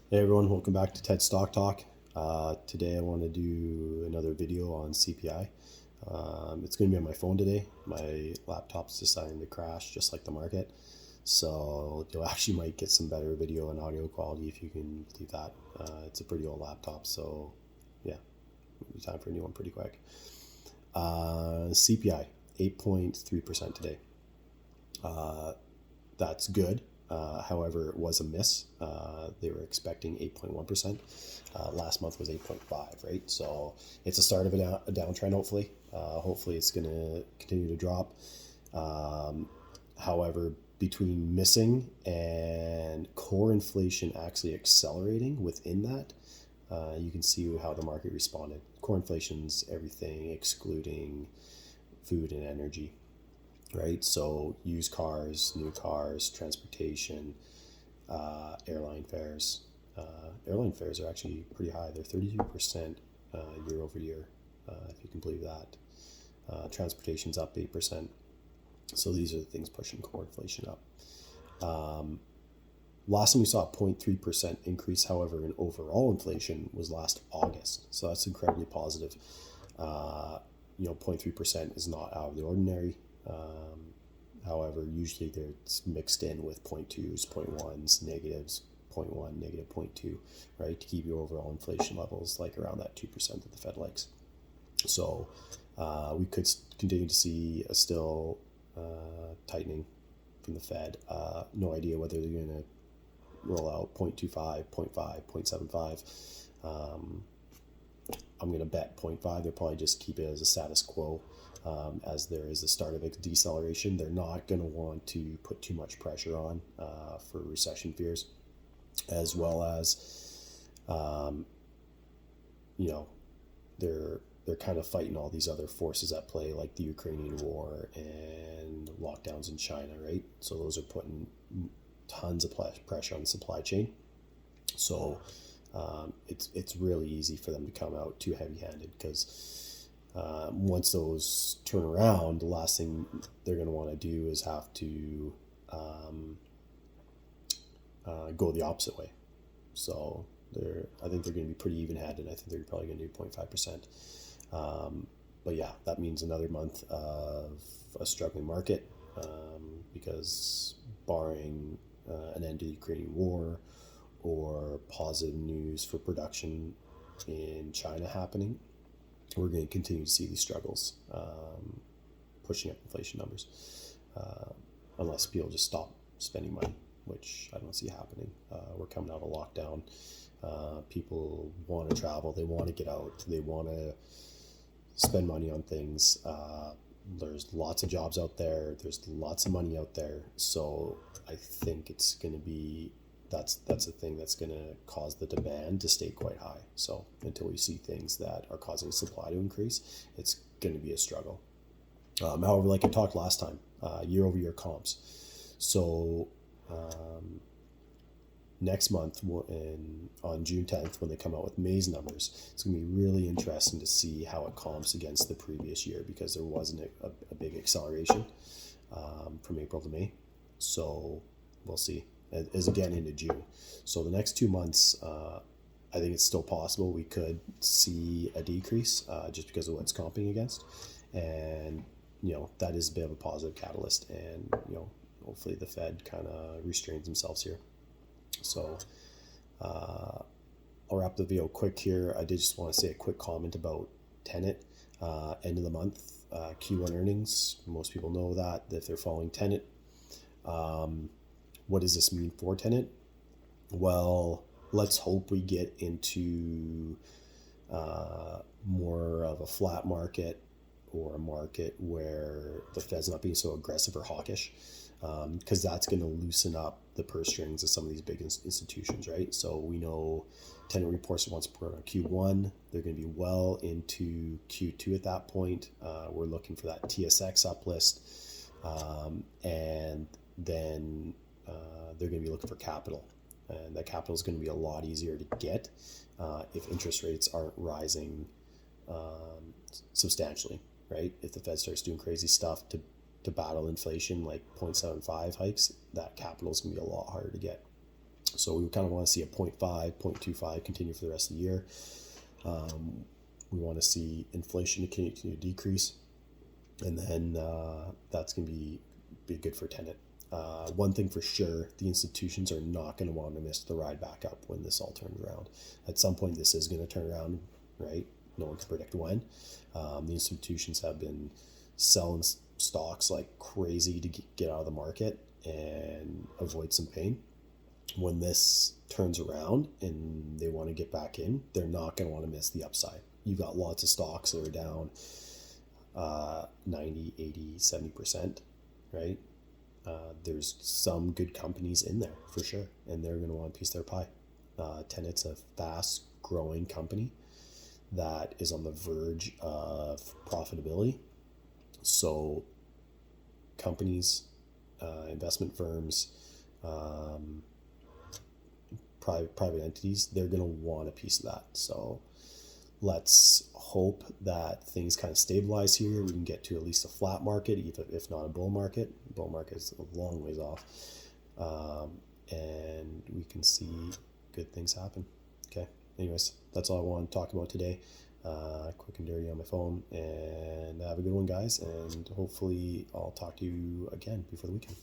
Hey everyone, welcome back to TED Stock Talk. Today I want to do another video on CPI. It's going to be on my phone today. My laptop's deciding to crash just like the market. So you'll actually might get some better video and audio quality if you can believe that. It's a pretty old laptop, so yeah, it'll be time for a new one pretty quick. CPI, 8.3% today. That's good. However, it was a miss. They were expecting 8.1%. Last month was 8.5, right? So it's a start of a downtrend, hopefully. Hopefully it's going to continue to drop. However, between missing and core inflation actually accelerating within that, you can see how the market responded. Core inflation's everything excluding food and energy, right? So used cars, new cars, transportation, airline fares. Airline fares are actually pretty high. They're 32% year over year, if you can believe that. Transportation's up 8%. So these are the things pushing core inflation up. Last time we saw a 0.3% increase, however, in overall inflation was last August. So that's incredibly positive. 0.3% is not out of the ordinary. However, usually it's mixed in with 0.2s, 0.1s, negatives, 0.1, negative 0.2, right? To keep your overall inflation levels like around that 2% that the Fed likes. So we could continue to see a still tightening from the Fed. No idea whether they're going to roll out 0.25, 0.5, 0.75. I'm going to bet 0.5. They'll probably just keep it as a status quo. As there is the start of a deceleration, they're not going to want to put too much pressure on for recession fears, as well as, they're kind of fighting all these other forces at play, like the Ukrainian war and lockdowns in China, right? So those are putting tons of pressure on the supply chain. So it's really easy for them to come out too heavy-handed because once those turn around, the last thing they're going to want to do is have to go the opposite way. So I think they're going to be pretty even-handed. I think they're probably going to do 0.5%. But yeah, that means another month of a struggling market because barring an end to the Ukrainian war or positive news for production in China happening, we're going to continue to see these struggles pushing up inflation numbers unless people just stop spending money, which I don't see happening. We're coming out of lockdown. People want to travel. They want to get out. They want to spend money on things. There's lots of jobs out there. There's lots of money out there. So I think it's going to be that's the thing that's going to cause the demand to stay quite high. So until we see things that are causing supply to increase, it's going to be a struggle. However, like I talked last time, year over year comps. So next month on June 10th, when they come out with May's numbers, it's going to be really interesting to see how it comps against the previous year because there wasn't a big acceleration from April to May. So we'll see as again into June. So the next 2 months, I think it's still possible we could see a decrease just because of what it's comping against. And, that is a bit of a positive catalyst. And, hopefully the Fed kind of restrains themselves here. So I'll wrap the video quick here. I did just want to say a quick comment about Tenet. End of the month, Q1 earnings. Most people know that if they're following Tenet. What does this mean for Tenet? Well, let's hope we get into more of a flat market or a market where the Fed's not being so aggressive or hawkish, because that's going to loosen up the purse strings of some of these big institutions, right? So we know Tenet reports once per Q1. They're going to be well into Q2 at that point. We're looking for that TSX uplist, and then they're going to be looking for capital. And that capital is going to be a lot easier to get if interest rates aren't rising substantially, right? If the Fed starts doing crazy stuff to battle inflation, like 0.75 hikes, that capital is going to be a lot harder to get. So we kind of want to see a 0.5, 0.25 continue for the rest of the year. We want to see inflation continue to decrease, and then that's going to be good for Tenet. One thing for sure, the institutions are not going to want to miss the ride back up when this all turns around. At some point, this is going to turn around, right? No one can predict when. The institutions have been selling stocks like crazy to get out of the market and avoid some pain. When this turns around and they want to get back in, they're not going to want to miss the upside. You've got lots of stocks that are down 90, 80, 70%, right? There's some good companies in there for sure, and they're going to want a piece of their pie. Tenet's a fast growing company that is on the verge of profitability. So companies, investment firms, private entities, they're going to want a piece of that. So let's hope that things kind of stabilize here. We can get to at least a flat market, if not a bull market. Bull market is a long ways off. And we can see good things happen. Okay. Anyways, that's all I want to talk about today. Quick and dirty on my phone. And have a good one, guys. And hopefully I'll talk to you again before the weekend.